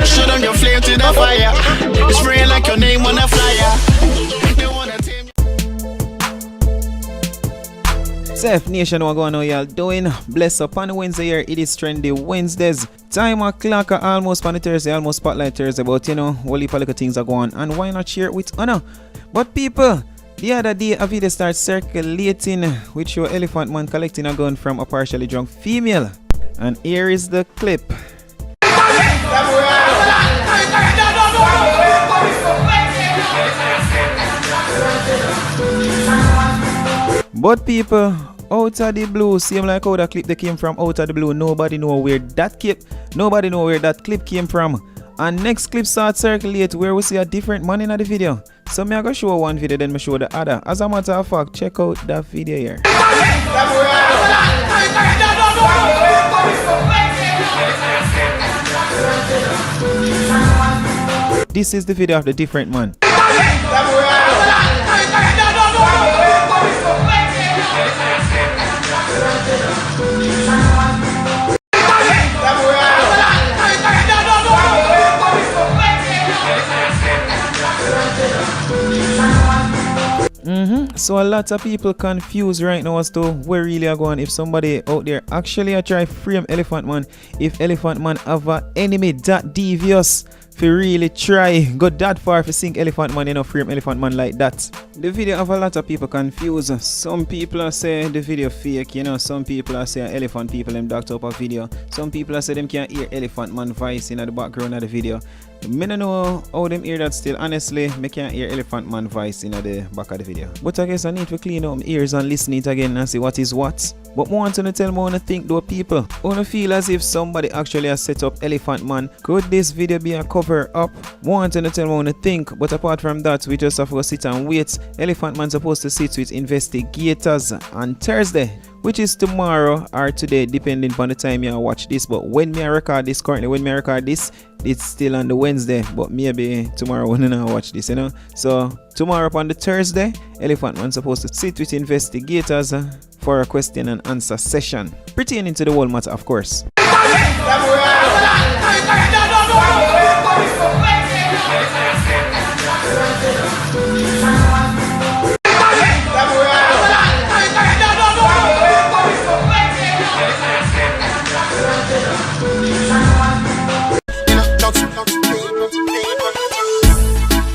Show them your flame to the fire. Spray like your name on a flyer. They wanna tame Seth Nation, what going on y'all doing? Bless up on Wednesday here. It is Trendy Wednesdays. Time o'clock almost on the Thursday, almost Spotlight Thursday. But you know, whole heap of little things are going on. And why not share it with honor? But people, the other day a video started circulating which your Elephant Man collecting a gun from a partially drunk female. And here is the clip. But people, out of the blue, seem like how that clip they came from out of the blue. Nobody know where that clip came from. And next clip starts circulate where we see a different man in the video. So me I go show one video, then me show the other. As a matter of fact, check out that video here. This is the video of the different man. So a lot of people confused right now as to where really are going. If somebody out there actually try frame Elephant Man, if Elephant Man have an enemy that devious, if you really try go that far to sink Elephant Man, you know, frame Elephant Man like that. The video have a lot of people confused. Some people are saying the video fake, you know. Some people are saying elephant people them docked up a video. Some people are saying them can't hear Elephant Man voice in the background of the video. Me don't know how them hear that still. Honestly, me can't hear Elephant Man voice in the back of the video. But I guess I need to clean up my ears and listen it again and see what is what. But I want to tell me what I think though people. I want to feel as if somebody actually has set up Elephant Man. Could this video be a cover up? I want to tell me what I think. But apart from that, we just have to sit and wait. Elephant Man supposed to sit with investigators on Thursday, which is tomorrow or today, depending on the time you watch this. But when me record this, currently when me record this, it's still on the Wednesday, but maybe tomorrow when I watch this, you know. So tomorrow upon the Thursday, Elephant Man supposed to sit with investigators for a question and answer session pertaining to the whole matter, of course.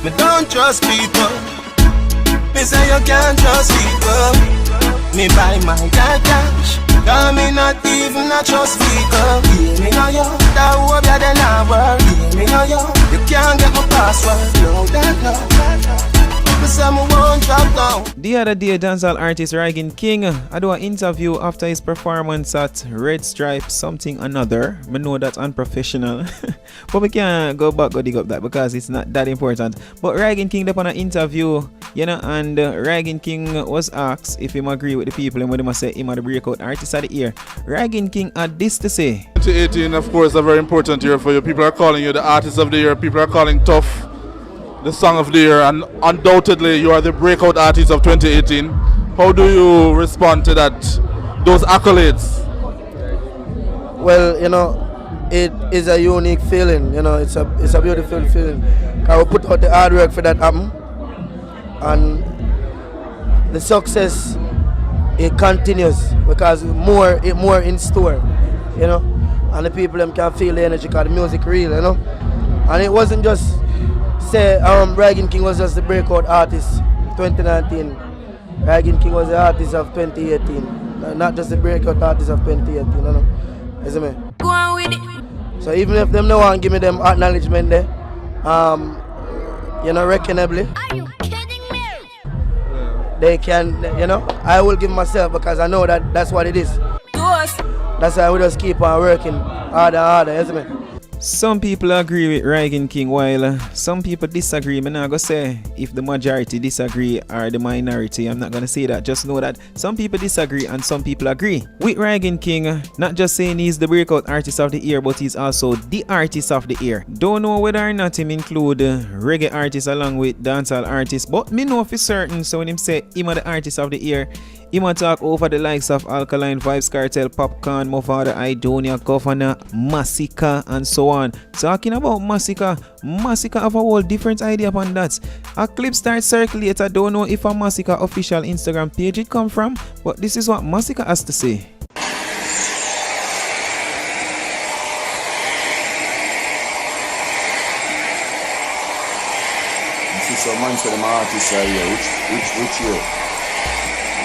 Me don't trust people. Me say you can't trust people. Me buy my cash. Cause me not even a trust people. Me know you, that hope you then I work. Me know you can't get my password. No, that no. The other day, dancehall artist Rygin King I do an interview after his performance at Red Stripe something another. I know that's unprofessional, but we can't go dig up that because it's not that important. But Rygin King did on an interview, you know, and Rygin King was asked if he agree with the people and when they must say him are the breakout artist of the year. Rygin King had this to say. 2018, of course, a very important year for you. People are calling you the artist of the year. People are calling Tough the song of the year, and undoubtedly you are the breakout artist of 2018. How do you respond to that, those accolades? Well, you know, it is a unique feeling. You know, it's a beautiful feeling. I will put out the hard work for that happen, and the success it continues because more in store. You know, and the people them can feel the energy because the music real. You know, and it wasn't just say Rygin King was just the breakout artist 2019. Rygin King was the artist of 2018, not just the breakout artist of 2018. You know, you see me? Go on with it. So even if them no one give me them acknowledgement there, you know, reckonably. Are you kidding me? They can, you know, I will give myself because I know that that's what it is. That's why we just keep on working harder and harder, you see me? Some people agree with Rygin King while some people disagree. I'm not going to say if the majority disagree or the minority. I'm not going to say that. Just know that some people disagree and some people agree. With Rygin King, not just saying he's the breakout artist of the year, but he's also the artist of the year. Don't know whether or not him include reggae artists along with dancehall artists, but me know for certain. So when him say him are the artist of the year, He might talk over the likes of Alkaline Vibes Cartel, Popcorn, Mofada, Idonia, Governor, Masicka, and so on. Talking about Masicka have a whole different idea upon that. A clip starts circulate. I don't know if a Masicka official Instagram page it come from, but this is what Masicka has to say. Some man for them artists are here. Which year?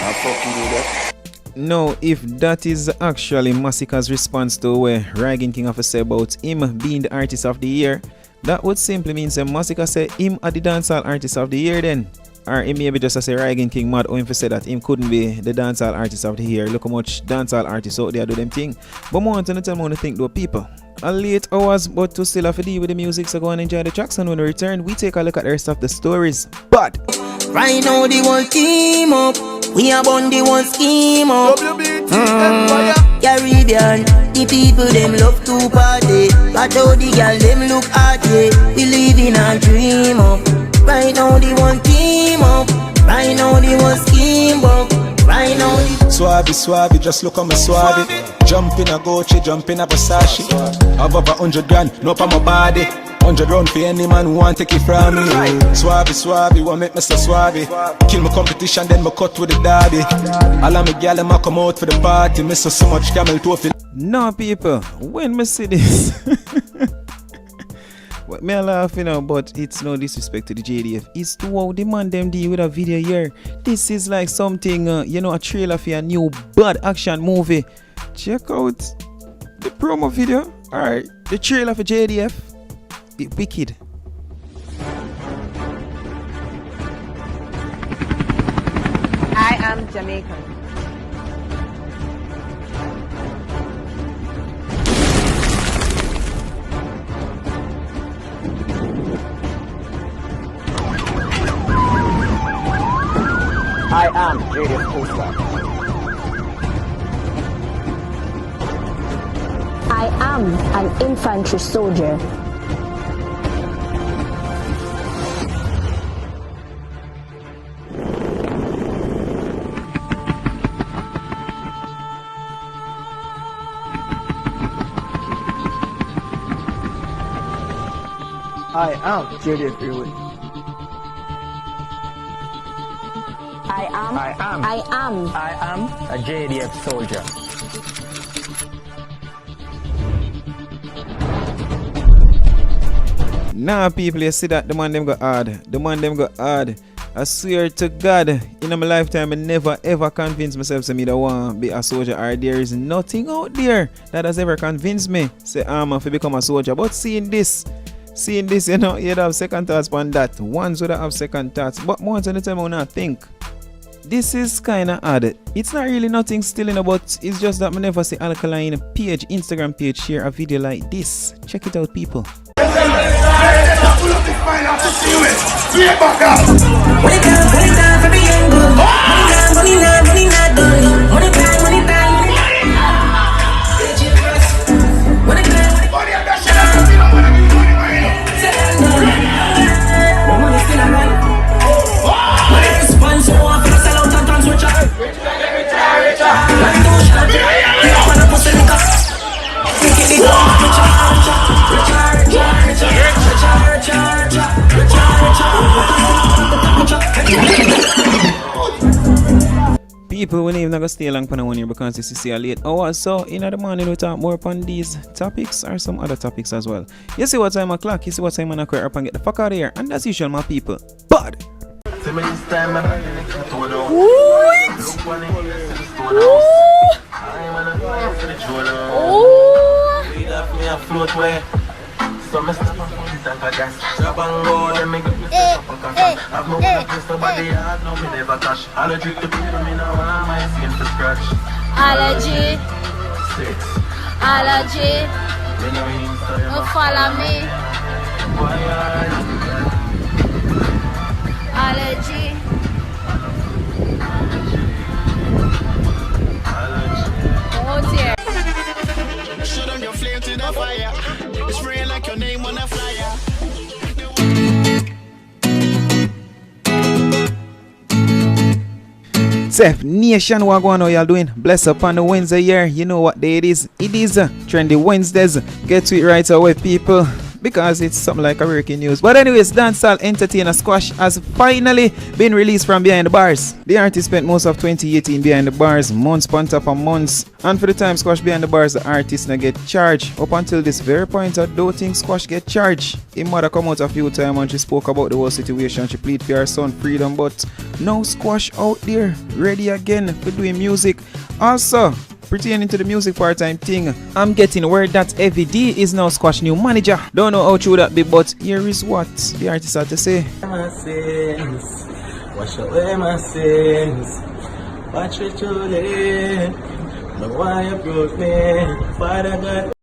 I fucking do that. No, if that is actually Masicka's response to where Rygin King have to say about him being the artist of the year, that would simply mean that Masicka say him are the dancehall artist of the year then. Or him maybe just to say Rygin King mad or him for say that him couldn't be the dancehall artist of the year. Look how much dancehall artists out there do them thing. But more to tell me what to think though people. A late hours, but to still have to deal with the music, so go and enjoy the tracks, and when we return, we take a look at the rest of the stories. But right now the one team up, we are on the one scheme up. Caribbean, the people them love to party, but how the girl them look at it, we live in a dream up. Right now the one team up, right now the one scheme up. Right now Swabby, just look on my swabby. Jump in a Gucci, jump in a Versace. Have over 100 grand, no pa my body. 100 round for any man who want take it from me. Swabby, want make me so swabby. Kill my competition, then me cut with the derby. All of me gal them a come out for the party. Me so much camel toe for. no people, when me see this what me a laugh, you know, but it's no disrespect to the JDF. It's to how the man them deal with a video here. This is like something, you know, a trailer for a new bad action movie. Check out the promo video. Alright, the trailer for JDF. It wicked. I am Jamaican. I am JDF Coaster. I am an infantry soldier. I am JDF Freeway. I am a JDF soldier. Nah, people, you see that the man them got hard. I swear to God, in my lifetime, I never ever convinced myself to me that I want to be a soldier, or there is nothing out there that has ever convinced me say I'm to become a soldier. But seeing this, you know, you'd have second thoughts on that. Ones would have second thoughts, but more than the time I wanna think. This is kinda odd. It's not really nothing stealing about, it's just that I never see Alkaline page, Instagram page share a video like this. Check it out, people. People, we even not gonna stay long for one here because this is a late hour. So in the morning we talk more upon these topics or some other topics as well. You see what time o'clock, you see what time I quit up and get the fuck out of here. And as usual, my people. But Allergy, don't follow me. Allergy. Oh dear. Show them your flame to the fire. It's spraying like your name on a flyer. Seth Nation, what going on y'all doing? Bless up on the Wednesday here. You know what day it is? It is Trendy Wednesdays. Get to it right away, people, because it's something like American news. But anyways, dancehall entertainer Squash has finally been released from behind the bars. The artist spent most of 2018 behind the bars, months upon top of months. And for the time Squash behind the bars, the artist now get charged. Up until this very point, I don't think Squash get charged. His mother come out a few times and she spoke about the whole situation. She plead for her son freedom, but now Squash out there, ready again for doing music. Also, pertaining to the music part-time thing, I'm getting word that Heavy D is now Squash new manager. Don't know how true that be, but here is what the artist had to say. My sins, wash away my sins. Watch it too late. No why you broke me, Father God.